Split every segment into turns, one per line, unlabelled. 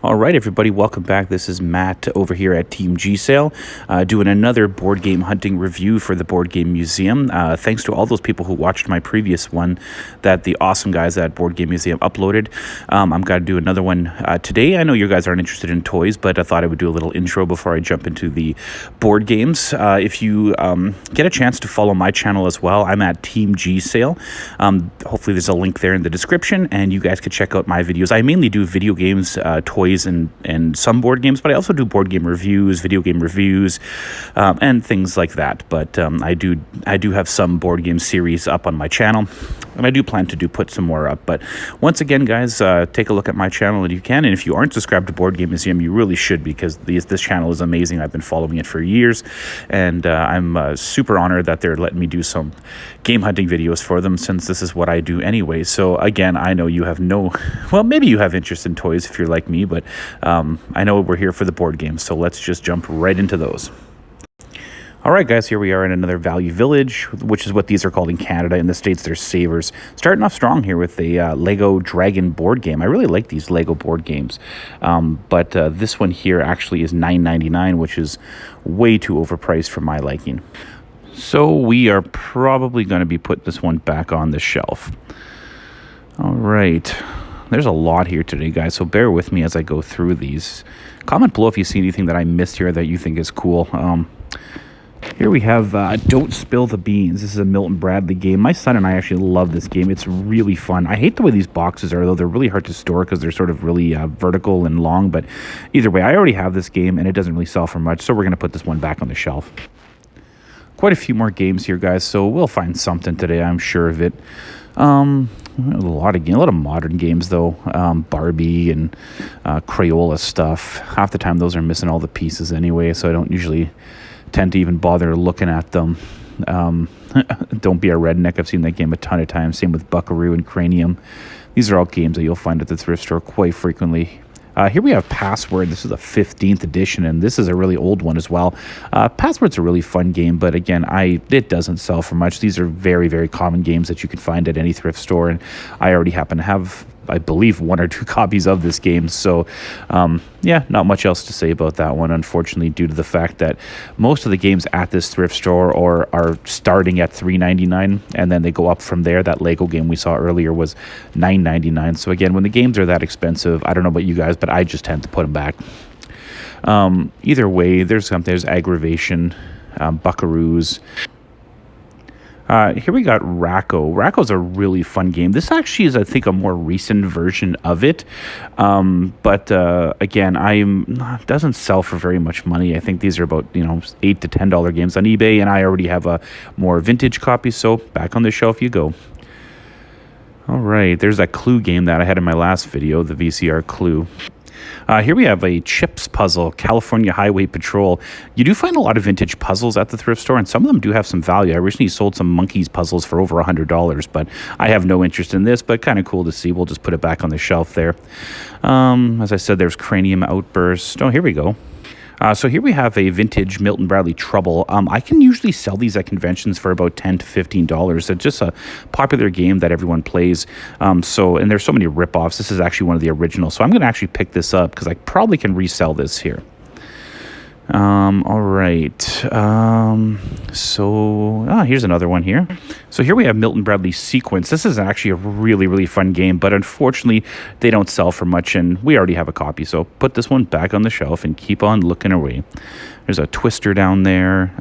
All right, everybody, welcome back. This is Matt over here at Team G Sale, doing another board game hunting review for the Board Game Museum. Thanks to all those people who watched my previous one that the awesome guys at Board Game Museum uploaded. I'm going to do another one today. I know you guys aren't interested in toys, but I thought I would do a little intro before I jump into the board games. If you get a chance to follow my channel as well, I'm at Team G Sale. Hopefully there's a link there in the description, and you guys could check out my videos. I mainly do video games, toys, and some board games, but I also do board game reviews, video game reviews, and things like that. But I do have some board game series up on my channel, and I do plan to put some more up. But once again, guys, take a look at my channel if you can, and if you aren't subscribed to Board Game Museum, you really should, because this channel is amazing. I've been following it for years, and I'm super honored that they're letting me do some game hunting videos for them, since this is what I do anyway. So again, I know you have well, maybe you have interest in toys if you're like me, but I know we're here for the board games, so let's just jump right into those. All right, guys, here we are in another Value Village, which is what these are called in Canada. In the States, they're Savers. Starting off strong here with a Lego Dragon board game. I really like these Lego board games, but this one here actually is $9.99, which is way too overpriced for my liking. So we are probably going to be putting this one back on the shelf. All right. There's a lot here today, guys, so bear with me as I go through these. Comment below if you see anything that I missed here that you think is cool. Here we have Don't Spill the Beans. This is a Milton Bradley game. My son and I actually love this game. It's really fun. I hate the way these boxes are, though. They're really hard to store because they're sort of really vertical and long. But either way, I already have this game, and it doesn't really sell for much, so we're going to put this one back on the shelf. Quite a few more games here, guys, so we'll find something today, I'm sure of it. A lot of modern games, though. Barbie and Crayola stuff. Half the time those are missing all the pieces anyway, so I don't usually tend to even bother looking at them. Don't Be a Redneck. I've seen that game a ton of times. Same with Buckaroo and Cranium. These are all games that you'll find at the thrift store quite frequently. Here we have Password. This is the 15th edition, and this is a really old one as well. Password's a really fun game, but again, it doesn't sell for much. These are very, very common games that you can find at any thrift store, and I already happen to have, I believe, 1 or 2 copies of this game. So, yeah, not much else to say about that one, unfortunately, due to the fact that most of the games at this thrift store are starting at $3.99, and then they go up from there. That Lego game we saw earlier was $9.99. So again, when the games are that expensive, I don't know about you guys, but I just tend to put them back. Either way, there's Aggravation, Buckaroos. Here we got Racco. Racco's a really fun game. This actually is, I think, a more recent version of it. But again, doesn't sell for very much money. I think these are about, $8 to $10 games on eBay, and I already have a more vintage copy, so back on the shelf you go. All right, there's that Clue game that I had in my last video, the VCR Clue. Here we have a Chips puzzle, California Highway Patrol. You do find a lot of vintage puzzles at the thrift store, and some of them do have some value. I recently sold some Monkeys puzzles for over $100, but I have no interest in this, but kind of cool to see. We'll just put it back on the shelf there. As I said, there's Cranium Outburst. Oh, here we go. So here we have a vintage Milton Bradley Trouble. I can usually sell these at conventions for about $10 to $15. It's just a popular game that everyone plays. And there's so many rip-offs. This is actually one of the originals. So I'm going to actually pick this up because I probably can resell this here. All right. Here's another one here. So here we have Milton Bradley Sequence. This is actually a really, really fun game, but unfortunately they don't sell for much, and we already have a copy. So put this one back on the shelf and keep on looking away. There's a Twister down there.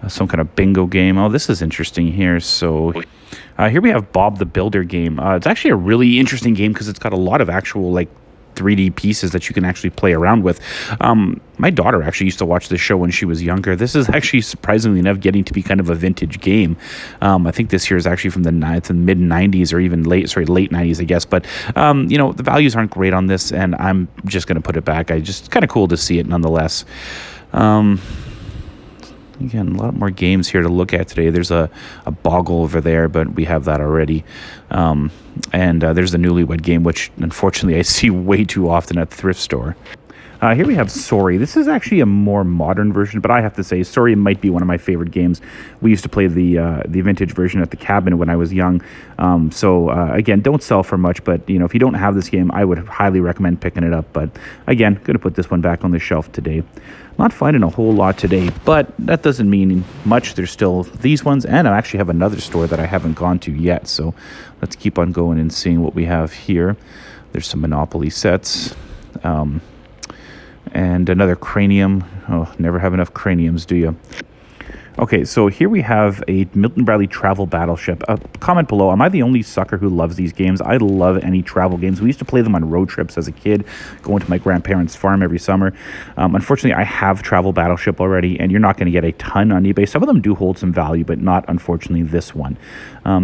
Some kind of bingo game. Oh, this is interesting here. So here we have Bob the Builder game. It's actually a really interesting game because it's got a lot of actual, 3D pieces that you can actually play around with. My daughter actually used to watch this show when she was younger. This is actually, surprisingly enough, getting to be kind of a vintage game. I think this here is actually from the mid-90s or even late 90s, I guess. But, the values aren't great on this, and I'm just going to put it back. Just kind of cool to see it nonetheless. Again, a lot more games here to look at today. There's a Boggle over there, but we have that already. And there's the Newlywed Game, which unfortunately I see way too often at the thrift store. Here we have Sorry. This is actually a more modern version, but I have to say, Sorry might be one of my favorite games. We used to play the vintage version at the cabin when I was young. Again, don't sell for much, but if you don't have this game, I would highly recommend picking it up. But again, going to put this one back on the shelf today. Not finding a whole lot today, but that doesn't mean much. There's still these ones, and I actually have another store that I haven't gone to yet. So let's keep on going and seeing what we have here. There's some Monopoly sets. And another cranium. Oh, never have enough craniums, do you? Okay, so here we have a Milton Bradley travel battleship. Comment below, am I the only sucker who loves these games? I love any travel games. We used to play them on road trips as a kid, going to my grandparents' farm every summer. Unfortunately, I have travel battleship already, and you're not going to get a ton on eBay. Some of them do hold some value, but not, unfortunately, this one.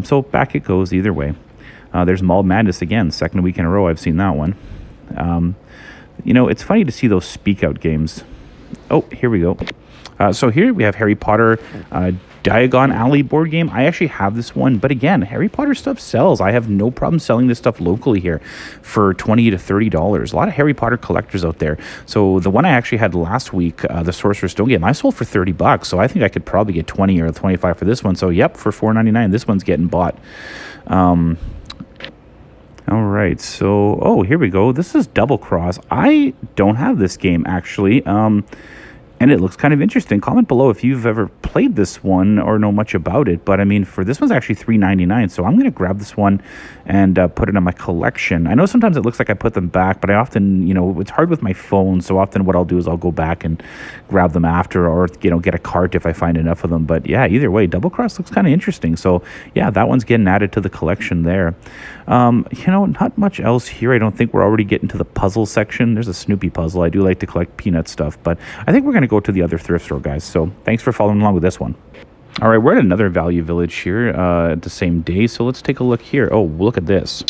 So back it goes either way. There's Mall Madness again. Second week in a row I've seen that one. It's funny to see those speak out games. Oh, here we go. So here we have Harry Potter Diagon Alley board game. I actually have this one, but again, Harry Potter stuff sells. I have no problem selling this stuff locally here for $20 to $30. A lot of Harry Potter collectors out there. So the one I actually had last week, the Sorcerer's Stone game, I sold for $30. So I think I could probably get 20 or 25 for this one. So yep, for $4.99, this one's getting bought. All right, so, here we go. This is Double Cross. I don't have this game, actually, and it looks kind of interesting. Comment below if you've ever played this one or know much about it, but, I mean, for this one's actually $3.99, so I'm going to grab this one and put it in my collection. I know sometimes it looks like I put them back, but I often, it's hard with my phone, so often what I'll do is I'll go back and grab them after or, get a cart if I find enough of them. But, yeah, either way, Double Cross looks kind of interesting. So, yeah, that one's getting added to the collection there. Not much else here. I don't think we're already getting to the puzzle section. There's a Snoopy puzzle. I do like to collect peanut stuff, but I think we're going to go to the other thrift store, guys. So thanks for following along with this one. All right, we're at another value village here at the same day. So let's take a look here. Oh, look at this.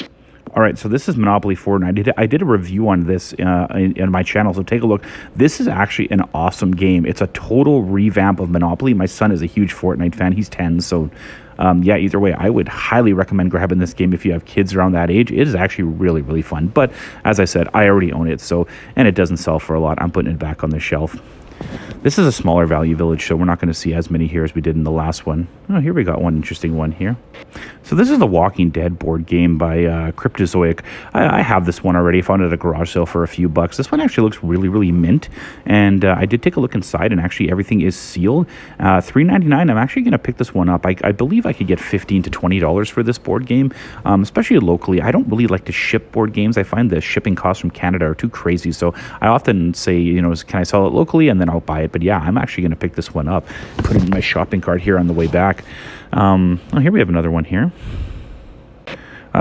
All right, so this is Monopoly 4, and I did a review on this in my channel, so take a look. This is actually an awesome game. It's a total revamp of Monopoly. My son is a huge Fortnite fan. He's 10, so yeah, either way, I would highly recommend grabbing this game if you have kids around that age. It is actually really, really fun. But as I said, I already own it, and it doesn't sell for a lot. I'm putting it back on the shelf. This is a smaller value village, so we're not going to see as many here as we did in the last one. Oh, here we got one interesting one here. So this is the Walking Dead board game by Cryptozoic. I have this one already. I found it at a garage sale for a few bucks. This one actually looks really, really mint, and I did take a look inside, and actually everything is sealed. $3.99. I'm actually going to pick this one up. I believe I could get $15 to $20 for this board game, especially locally. I don't really like to ship board games. I find the shipping costs from Canada are too crazy, so I often say, can I sell it locally, and then I'll buy it. But yeah, I'm actually going to pick this one up, put it in my shopping cart here on the way back. Here we have another one here.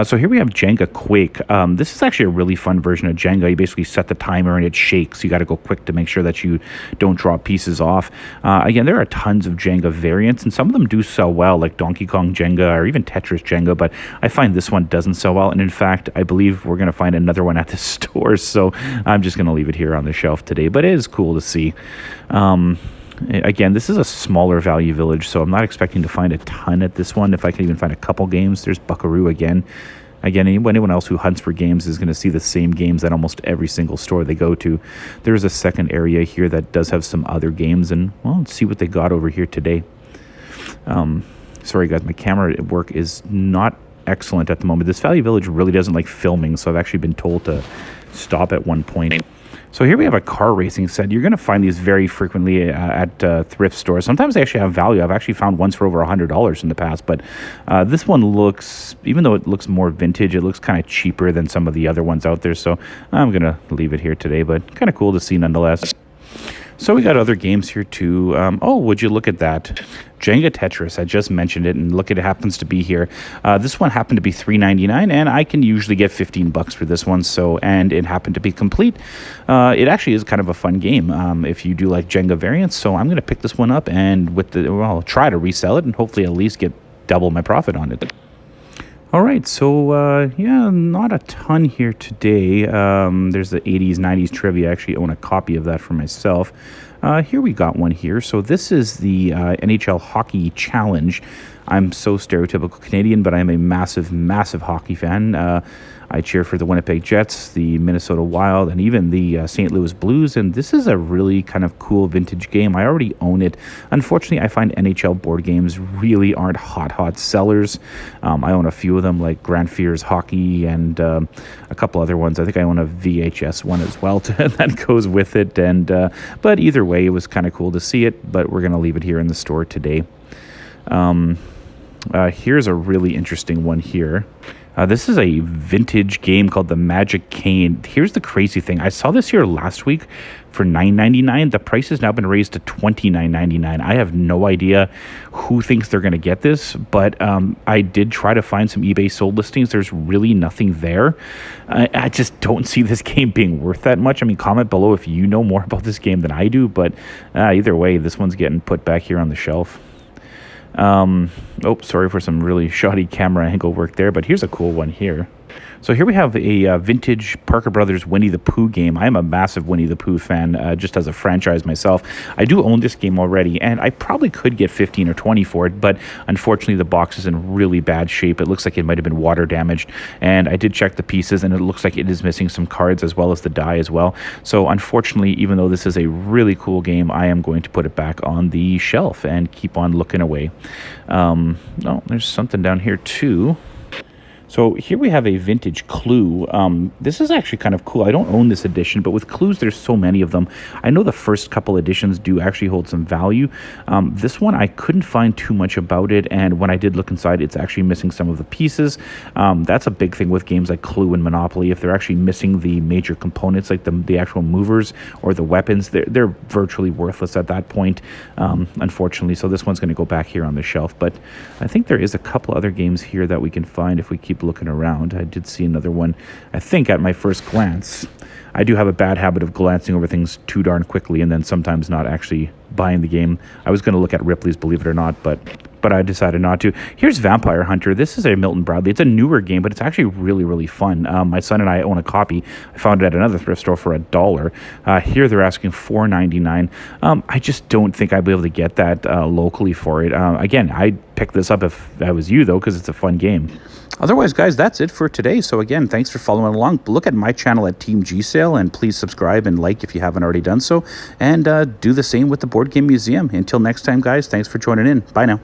So here we have Jenga Quake. This is actually a really fun version of Jenga. You basically set the timer and it shakes. You got to go quick to make sure that you don't drop pieces off. Again, there are tons of Jenga variants, and some of them do sell well, like Donkey Kong Jenga or even Tetris Jenga, but I find this one doesn't sell well. And in fact, I believe we're going to find another one at the store, so I'm just going to leave it here on the shelf today. But it is cool to see. Again, this is a smaller value village, so I'm not expecting to find a ton at this one. If I can even find a couple games. There's Buckaroo again. Again, anyone else who hunts for games is going to see the same games at almost every single store they go to. There's a second area here that does have some other games, and, well, let's see what they got over here today. Sorry, guys, my camera work is not excellent at the moment. This value village really doesn't like filming, so I've actually been told to stop at one point. So here we have a car racing set. You're going to find these very frequently at thrift stores. Sometimes they actually have value. I've actually found ones for over $100 in the past. But this one looks, even though it looks more vintage, it looks kind of cheaper than some of the other ones out there. So I'm going to leave it here today, but kind of cool to see nonetheless. So we got other games here too. Oh, would you look at that? Jenga Tetris, I just mentioned it, and look, it happens to be here. This one happened to be $3.99, and I can usually get $15 for this one, and it happened to be complete. It actually is kind of a fun game if you do like Jenga variants, so I'm going to pick this one up, and I'll try to resell it, and hopefully at least get double my profit on it. All right, so yeah, not a ton here today. There's the 80s, 90s trivia. I actually own a copy of that for myself. Here we got one here. So this is the Nhl Hockey Challenge. I'm so stereotypical Canadian, but I'm a massive, massive hockey fan. I cheer for the Winnipeg Jets, the Minnesota Wild, and even the St. Louis Blues. And this is a really kind of cool vintage game. I already own it. Unfortunately, I find NHL board games really aren't hot sellers. I own a few of them, like Nhl Hockey and a couple other ones. I think I own a VHS one as well that goes with it. And but either way, it was kind of cool to see it. But we're going to leave it here in the store today. Here's a really interesting one here. This is a vintage game called the Magic Cane. Here's the crazy thing. I saw this here last week for $9.99. The price has now been raised to $29.99. I have no idea who thinks they're going to get this, but I did try to find some eBay sold listings. There's really nothing there. I just don't see this game being worth that much. I mean, comment below if you know more about this game than I do, but either way, this one's getting put back here on the shelf. Sorry for some really shoddy camera angle work there, but here's a cool one here. So here we have a vintage Parker Brothers Winnie the Pooh game. I am a massive Winnie the Pooh fan, just as a franchise myself. I do own this game already, and I probably could get 15 or 20 for it, but unfortunately the box is in really bad shape. It looks like it might have been water damaged, and I did check the pieces, and it looks like it is missing some cards as well as the die as well. So unfortunately, even though this is a really cool game, I am going to put it back on the shelf and keep on looking away. There's something down here too. So here we have a vintage Clue. This is actually kind of cool. I don't own this edition, but with Clues, there's so many of them. I know the first couple editions do actually hold some value. This one, I couldn't find too much about it, and when I did look inside, it's actually missing some of the pieces. That's a big thing with games like Clue and Monopoly. If they're actually missing the major components, like the actual movers or the weapons, they're virtually worthless at that point, unfortunately. So this one's going to go back here on the shelf. But I think there is a couple other games here that we can find if we keep looking around. I did see another one, I think, at my first glance. I do have a bad habit of glancing over things too darn quickly and then sometimes not actually buying the game. I was going to look at Ripley's, believe it or not, but I decided not to. Here's Vampire Hunter. This is a Milton Bradley. It's a newer game, but it's actually really, really fun. My son and I own a copy. I found it at another thrift store for $1. Here they're asking $4.99. I just don't think I'd be able to get that locally for it. Again, I'd pick this up if I was you, though, because it's a fun game. Otherwise, guys, that's it for today. So again, thanks for following along. Look at my channel at Team G Sale, and please subscribe and like if you haven't already done so. And do the same with the Board Game Museum. Until next time, guys, thanks for joining in. Bye now.